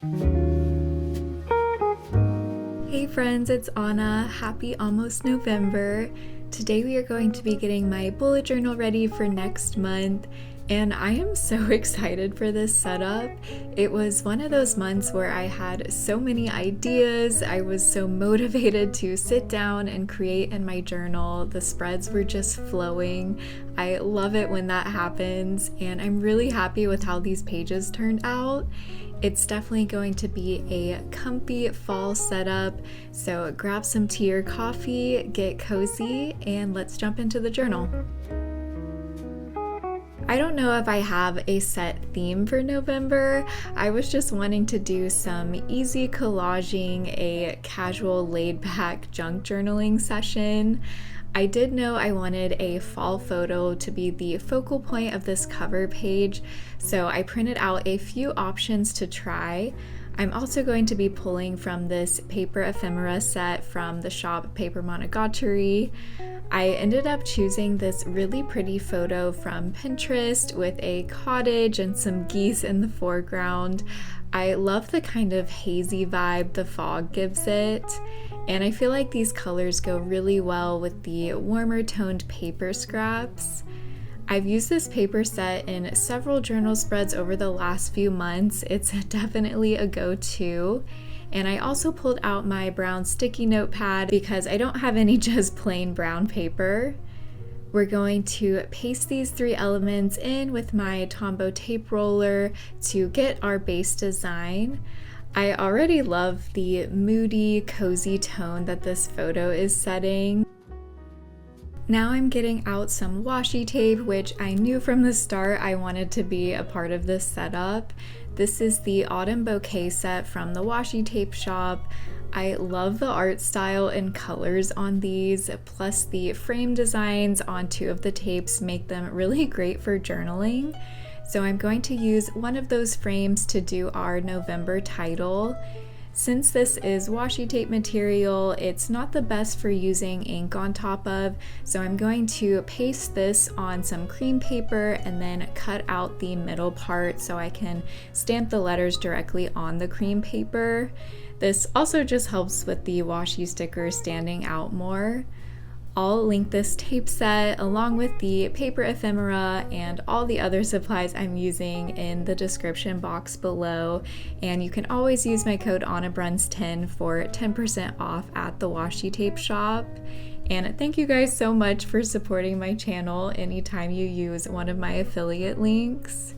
Hey friends, it's Anna. Happy almost November. Today we are going to be getting my bullet journal ready for next month, and I am so excited for this setup. It was one of those months where I had so many ideas. I was so motivated to sit down and create in my journal. The spreads were just flowing. I love it when that happens, and I'm really happy with how these pages turned out. It's definitely going to be a comfy fall setup, so grab some tea or coffee, get cozy, and let's jump into the journal. I don't know if I have a set theme for November. I was just wanting to do some easy collaging, a casual laid-back junk journaling session. I did know I wanted a fall photo to be the focal point of this cover page, so I printed out a few options to try. I'm also going to be pulling from this paper ephemera set from the shop Paper Monogatari. I ended up choosing this really pretty photo from Pinterest with a cottage and some geese in the foreground. I love the kind of hazy vibe the fog gives it, and I feel like these colors go really well with the warmer toned paper scraps. I've used this paper set in several journal spreads over the last few months. It's definitely a go-to. And I also pulled out my brown sticky notepad because I don't have any just plain brown paper. We're going to paste these three elements in with my Tombow tape roller to get our base design. I already love the moody, cozy tone that this photo is setting. Now I'm getting out some washi tape, which I knew from the start I wanted to be a part of this setup. This is the Autumn Bouquet set from the washi tape shop. I love the art style and colors on these, plus the frame designs on two of the tapes make them really great for journaling. So I'm going to use one of those frames to do our November title. Since this is washi tape material, it's not the best for using ink on top of, so I'm going to paste this on some cream paper and then cut out the middle part so I can stamp the letters directly on the cream paper. This also just helps with the washi sticker standing out more. I'll link this tape set along with the paper ephemera and all the other supplies I'm using in the description box below, and you can always use my code ANNABRUNS10 for 10% off at the washi tape shop. And thank you guys so much for supporting my channel anytime you use one of my affiliate links.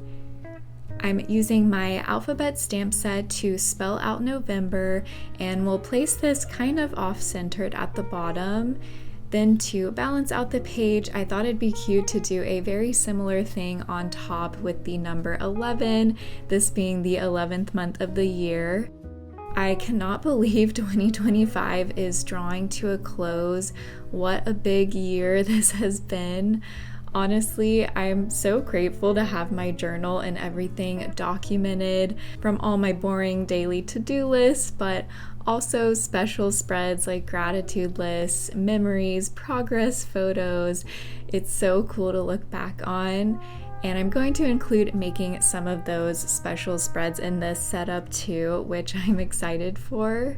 I'm using my alphabet stamp set to spell out November, and we'll place this kind of off-centered at the bottom. Then to balance out the page, I thought it'd be cute to do a very similar thing on top with the number 11, this being the 11th month of the year. I cannot believe 2025 is drawing to a close. What a big year this has been. Honestly, I'm so grateful to have my journal and everything documented, from all my boring daily to-do lists, but also special spreads like gratitude lists, memories, progress photos. It's so cool to look back on, and I'm going to include making some of those special spreads in this setup too, which I'm excited for.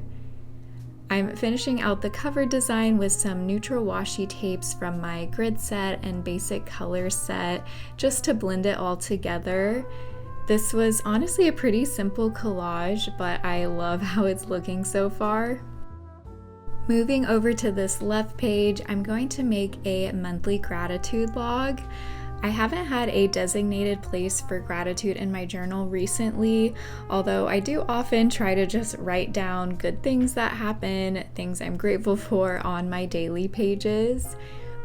I'm finishing out the cover design with some neutral washi tapes from my grid set and basic color set, just to blend it all together. This was honestly a pretty simple collage, but I love how it's looking so far. Moving over to this left page, I'm going to make a monthly gratitude log. I haven't had a designated place for gratitude in my journal recently, although I do often try to just write down good things that happen, things I'm grateful for on my daily pages.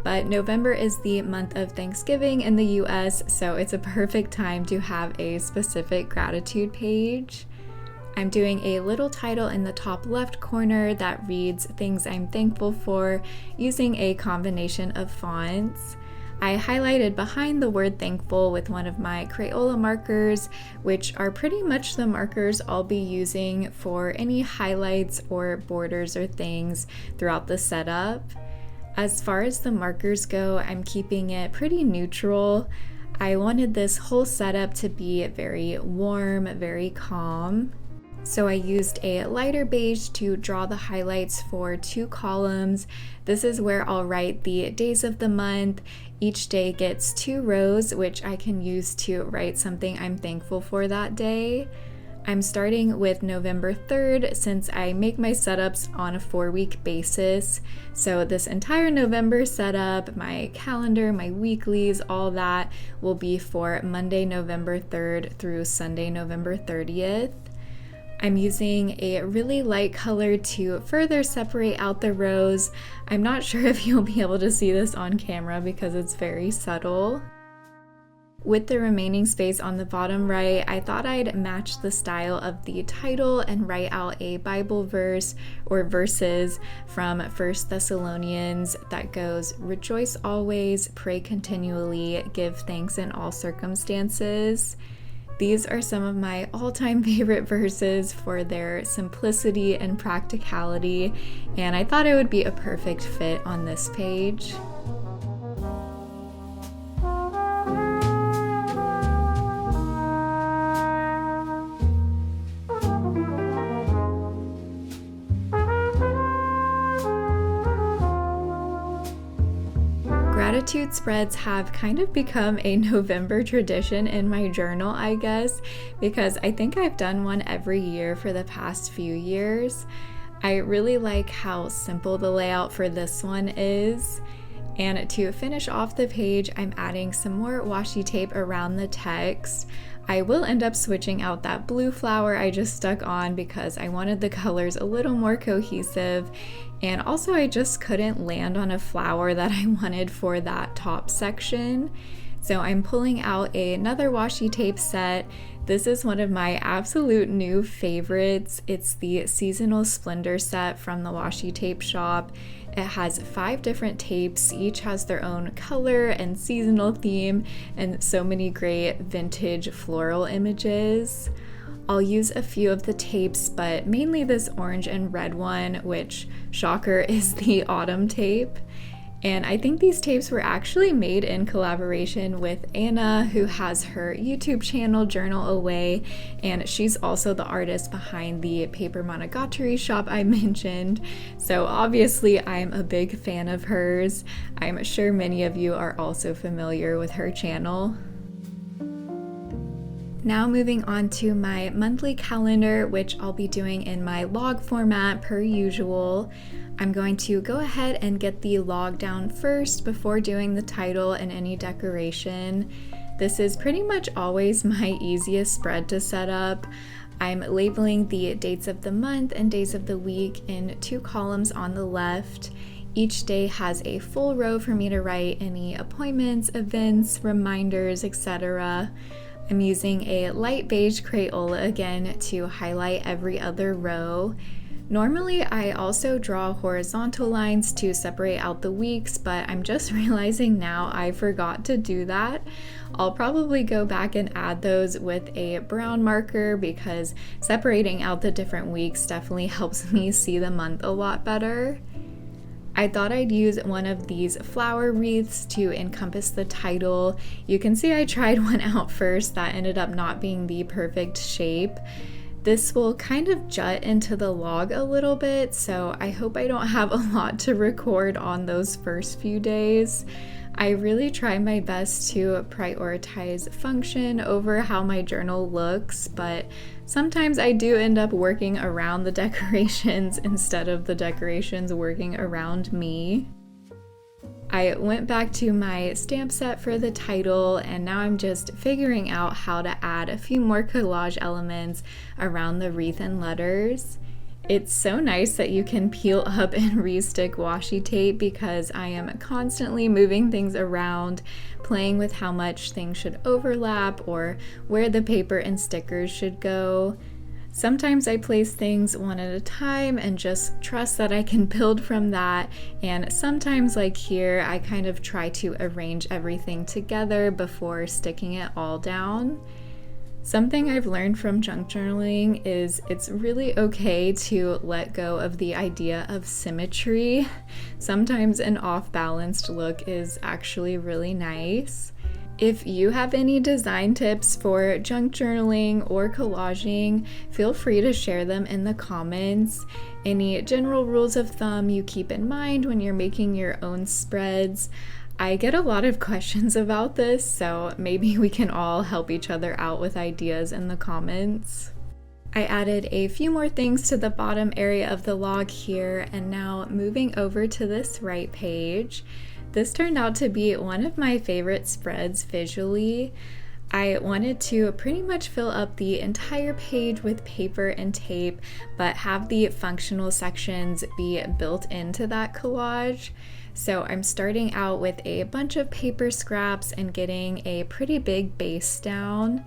But November is the month of Thanksgiving in the US, so it's a perfect time to have a specific gratitude page. I'm doing a little title in the top left corner that reads things I'm thankful for, using a combination of fonts. I highlighted behind the word thankful with one of my Crayola markers, which are pretty much the markers I'll be using for any highlights or borders or things throughout the setup. As far as the markers go, I'm keeping it pretty neutral. I wanted this whole setup to be very warm, very calm. So I used a lighter beige to draw the highlights for 2 columns. This is where I'll write the days of the month. Each day gets 2 rows, which I can use to write something I'm thankful for that day. I'm starting with November 3rd since I make my setups on a 4-week basis. So this entire November setup, my calendar, my weeklies, all that will be for Monday, November 3rd through Sunday, November 30th. I'm using a really light color to further separate out the rows. I'm not sure if you'll be able to see this on camera because it's very subtle. With the remaining space on the bottom right, I thought I'd match the style of the title and write out a Bible verse or verses from 1 Thessalonians that goes, "Rejoice always, pray continually, give thanks in all circumstances." These are some of my all-time favorite verses for their simplicity and practicality, and I thought it would be a perfect fit on this page. Gratitude spreads have kind of become a November tradition in my journal, I guess, because I think I've done one every year for the past few years. I really like how simple the layout for this one is. And to finish off the page, I'm adding some more washi tape around the text. I will end up switching out that blue flower I just stuck on because I wanted the colors a little more cohesive, and also I just couldn't land on a flower that I wanted for that top section. So I'm pulling out another washi tape set. This is one of my absolute new favorites. It's the Seasonal Splendor set from the washi tape shop. It has 5 different tapes, each has their own color and seasonal theme, and so many great vintage floral images. I'll use a few of the tapes, but mainly this orange and red one, which, shocker, is the autumn tape. And I think these tapes were actually made in collaboration with Anna, who has her YouTube channel Journal Away, and she's also the artist behind the paper monogatari shop I mentioned. So obviously I'm a big fan of hers. I'm sure many of you are also familiar with her channel. Now moving on to my monthly calendar, which I'll be doing in my log format per usual. I'm going to go ahead and get the log down first before doing the title and any decoration. This is pretty much always my easiest spread to set up. I'm labeling the dates of the month and days of the week in 2 columns on the left. Each day has a full row for me to write any appointments, events, reminders, etc. I'm using a light beige Crayola again to highlight every other row. Normally, I also draw horizontal lines to separate out the weeks, but I'm just realizing now I forgot to do that. I'll probably go back and add those with a brown marker because separating out the different weeks definitely helps me see the month a lot better. I thought I'd use one of these flower wreaths to encompass the title. You can see I tried one out first that ended up not being the perfect shape. This will kind of jut into the log a little bit, so I hope I don't have a lot to record on those first few days. I really try my best to prioritize function over how my journal looks, but sometimes I do end up working around the decorations instead of the decorations working around me. I went back to my stamp set for the title, and now I'm just figuring out how to add a few more collage elements around the wreath and letters. It's so nice that you can peel up and re-stick washi tape because I am constantly moving things around, playing with how much things should overlap or where the paper and stickers should go. Sometimes I place things one at a time and just trust that I can build from that, and sometimes, like here, I kind of try to arrange everything together before sticking it all down. Something I've learned from junk journaling is it's really okay to let go of the idea of symmetry. Sometimes an off-balanced look is actually really nice. If you have any design tips for junk journaling or collaging, feel free to share them in the comments. Any general rules of thumb you keep in mind when you're making your own spreads. I get a lot of questions about this, so maybe we can all help each other out with ideas in the comments. I added a few more things to the bottom area of the log here, and now moving over to this right page. This turned out to be one of my favorite spreads visually. I wanted to pretty much fill up the entire page with paper and tape, but have the functional sections be built into that collage. So I'm starting out with a bunch of paper scraps and getting a pretty big base down.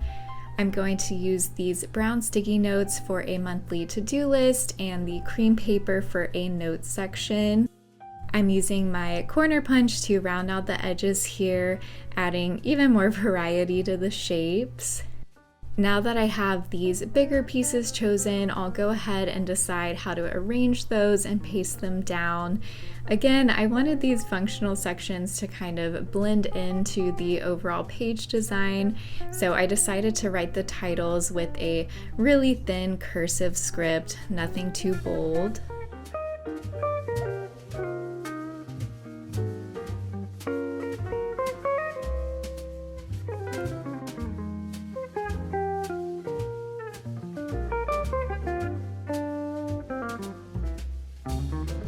I'm going to use these brown sticky notes for a monthly to-do list and the cream paper for a notes section. I'm using my corner punch to round out the edges here, adding even more variety to the shapes. Now that I have these bigger pieces chosen, I'll go ahead and decide how to arrange those and paste them down. Again, I wanted these functional sections to kind of blend into the overall page design, so I decided to write the titles with a really thin cursive script, nothing too bold.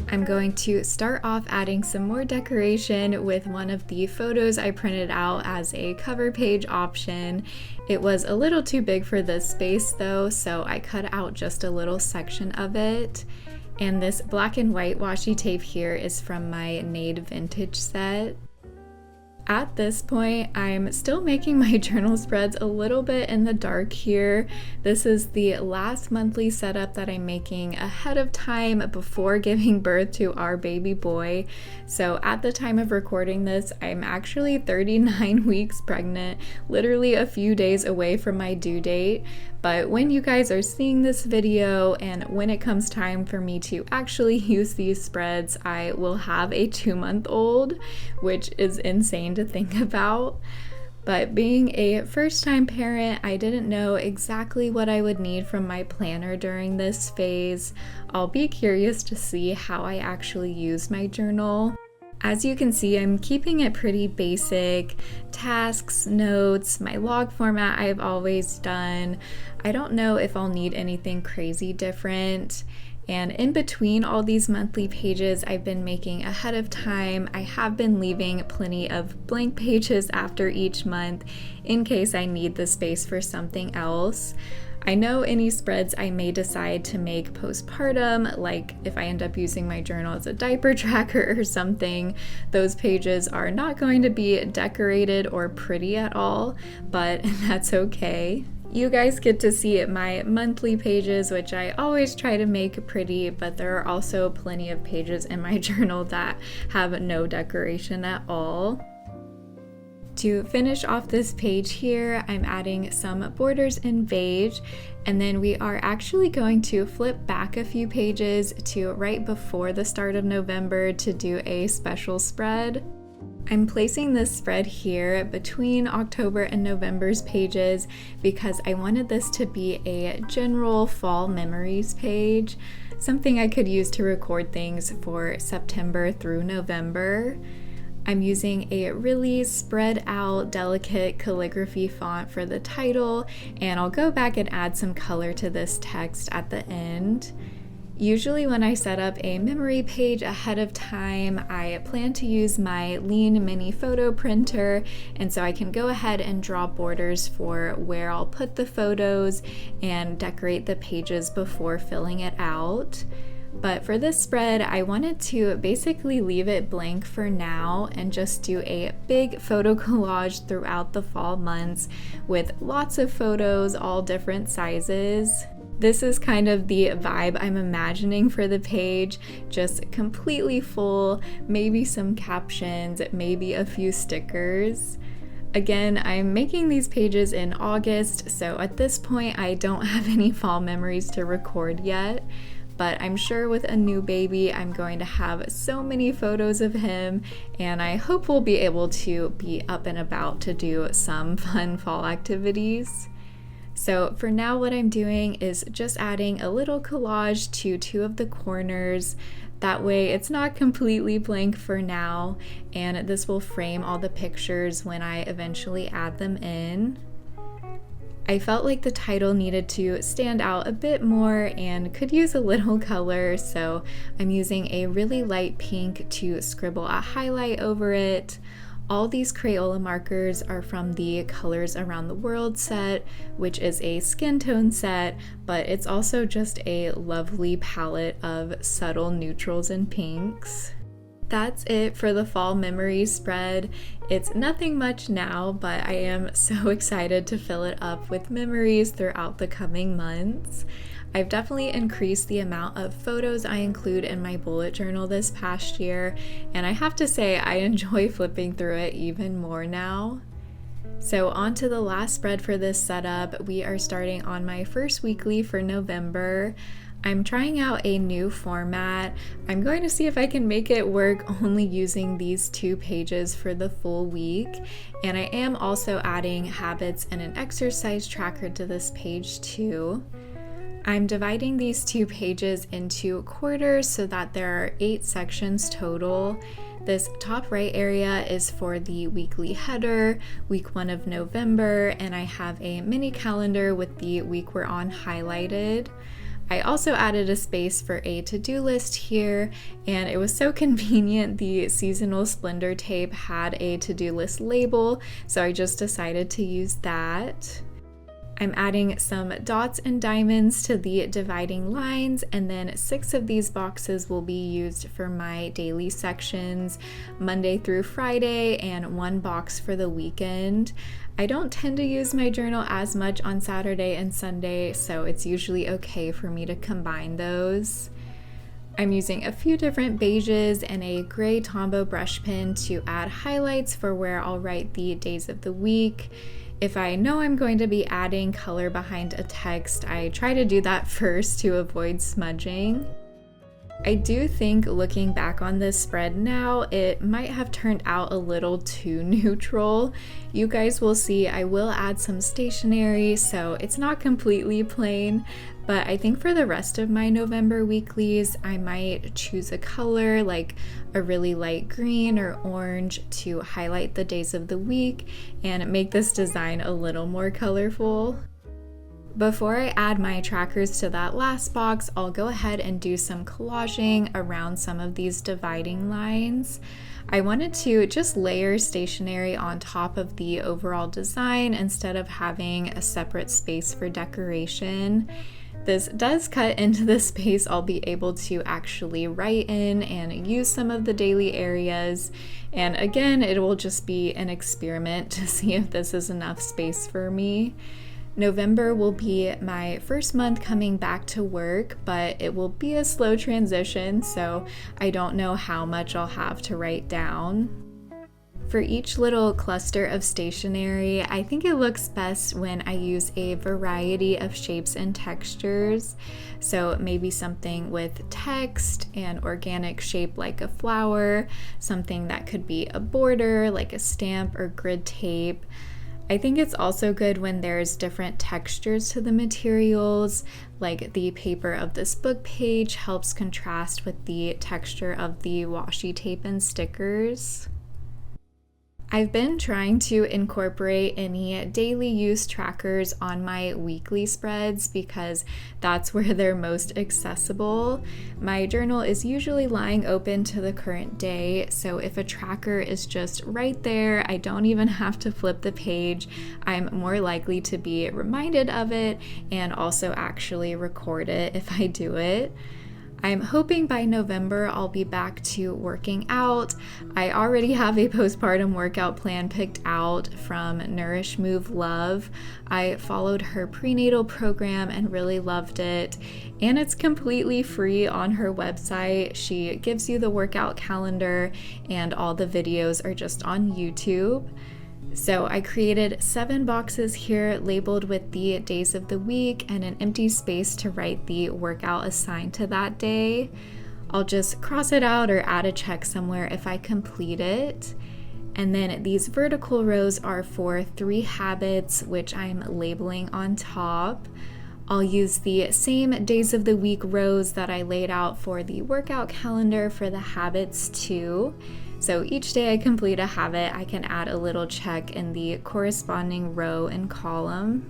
I'm going to start off adding some more decoration with one of the photos I printed out as a cover page option. It was a little too big for this space though, so I cut out just a little section of it. And this black and white washi tape here is from my Nade vintage set. At this point, I'm still making my journal spreads a little bit in the dark here. This is the last monthly setup that I'm making ahead of time before giving birth to our baby boy. So at the time of recording this, I'm actually 39 weeks pregnant, literally a few days away from my due date. But when you guys are seeing this video and when it comes time for me to actually use these spreads, I will have a 2-month-old, which is insane to think about. But being a first-time parent, I didn't know exactly what I would need from my planner during this phase. I'll be curious to see how I actually use my journal. As you can see, I'm keeping it pretty basic. Tasks, notes, my log format I've always done. I don't know if I'll need anything crazy different. And in between all these monthly pages I've been making ahead of time, I have been leaving plenty of blank pages after each month in case I need the space for something else. I know any spreads I may decide to make postpartum, like if I end up using my journal as a diaper tracker or something, those pages are not going to be decorated or pretty at all, but that's okay. You guys get to see my monthly pages, which I always try to make pretty, but there are also plenty of pages in my journal that have no decoration at all. To finish off this page here, I'm adding some borders in beige, and then we are actually going to flip back a few pages to right before the start of November to do a special spread. I'm placing this spread here between October and November's pages because I wanted this to be a general fall memories page, something I could use to record things for September through November. I'm using a really spread out, delicate calligraphy font for the title, and I'll go back and add some color to this text at the end. Usually when I set up a memory page ahead of time, I plan to use my Lean Mini photo printer, and so I can go ahead and draw borders for where I'll put the photos and decorate the pages before filling it out. But for this spread, I wanted to basically leave it blank for now and just do a big photo collage throughout the fall months with lots of photos, all different sizes. This is kind of the vibe I'm imagining for the page, just completely full, maybe some captions, maybe a few stickers. Again, I'm making these pages in August, so at this point I don't have any fall memories to record yet. but I'm sure with a new baby, I'm going to have so many photos of him, and I hope we'll be able to be up and about to do some fun fall activities. So for now, what I'm doing is just adding a little collage to two of the corners. That way it's not completely blank for now, and this will frame all the pictures when I eventually add them in. I felt like the title needed to stand out a bit more and could use a little color, so I'm using a really light pink to scribble a highlight over it. All these Crayola markers are from the Colors Around the World set, which is a skin tone set, but it's also just a lovely palette of subtle neutrals and pinks. That's it for the fall memory spread. It's nothing much now, but I am so excited to fill it up with memories throughout the coming months. I've definitely increased the amount of photos I include in my bullet journal this past year, and I have to say I enjoy flipping through it even more now. So on to the last spread for this setup. We are starting on my first weekly for November. I'm trying out a new format. I'm going to see if I can make it work only using these 2 pages for the full week. And I am also adding habits and an exercise tracker to this page too. I'm dividing these 2 pages into quarters so that there are 8 sections total. This top right area is for the weekly header, week 1 of November, and I have a mini calendar with the week we're on highlighted. I also added a space for a to-do list here, and it was so convenient. The seasonal splendor tape had a to-do list label, so I just decided to use that. I'm adding some dots and diamonds to the dividing lines, and then 6 of these boxes will be used for my daily sections, Monday through Friday, and 1 box for the weekend. I don't tend to use my journal as much on Saturday and Sunday, so it's usually okay for me to combine those. I'm using a few different beiges and a gray Tombow brush pen to add highlights for where I'll write the days of the week. If I know I'm going to be adding color behind a text, I try to do that first to avoid smudging. I do think looking back on this spread now, it might have turned out a little too neutral. You guys will see I will add some stationery, so it's not completely plain, but I think for the rest of my November weeklies, I might choose a color like a really light green or orange to highlight the days of the week and make this design a little more colorful. Before I add my trackers to that last box, I'll go ahead and do some collaging around some of these dividing lines. I wanted to just layer stationery on top of the overall design instead of having a separate space for decoration. This does cut into the space I'll be able to actually write in and use some of the daily areas. And again, it will just be an experiment to see if this is enough space for me. November will be my first month coming back to work, but it will be a slow transition, so I don't know how much I'll have to write down. For each little cluster of stationery, I think it looks best when I use a variety of shapes and textures. So maybe something with text, an organic shape like a flower, something that could be a border like a stamp or grid tape. I think it's also good when there's different textures to the materials, like the paper of this book page helps contrast with the texture of the washi tape and stickers. I've been trying to incorporate any daily use trackers on my weekly spreads because that's where they're most accessible. My journal is usually lying open to the current day, so if a tracker is just right there, I don't even have to flip the page. I'm more likely to be reminded of it and also actually record it if I do it. I'm hoping by November I'll be back to working out. I already have a postpartum workout plan picked out from Nourish Move Love. I followed her prenatal program and really loved it, and it's completely free on her website. She gives you the workout calendar and all the videos are just on YouTube. So I created 7 boxes here labeled with the days of the week and an empty space to write the workout assigned to that day. I'll just cross it out or add a check somewhere if I complete it. And then these vertical rows are for 3 habits, which I'm labeling on top. I'll use the same days of the week rows that I laid out for the workout calendar for the habits too. So each day I complete a habit, I can add a little check in the corresponding row and column.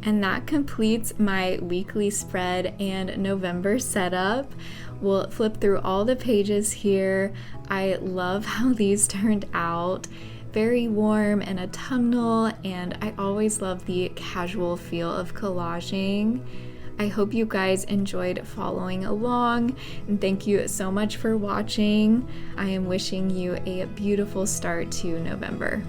And that completes my weekly spread and November setup. We'll flip through all the pages here. I love how these turned out. Very warm and autumnal, and I always love the casual feel of collaging. I hope you guys enjoyed following along, and thank you so much for watching. I am wishing you a beautiful start to November.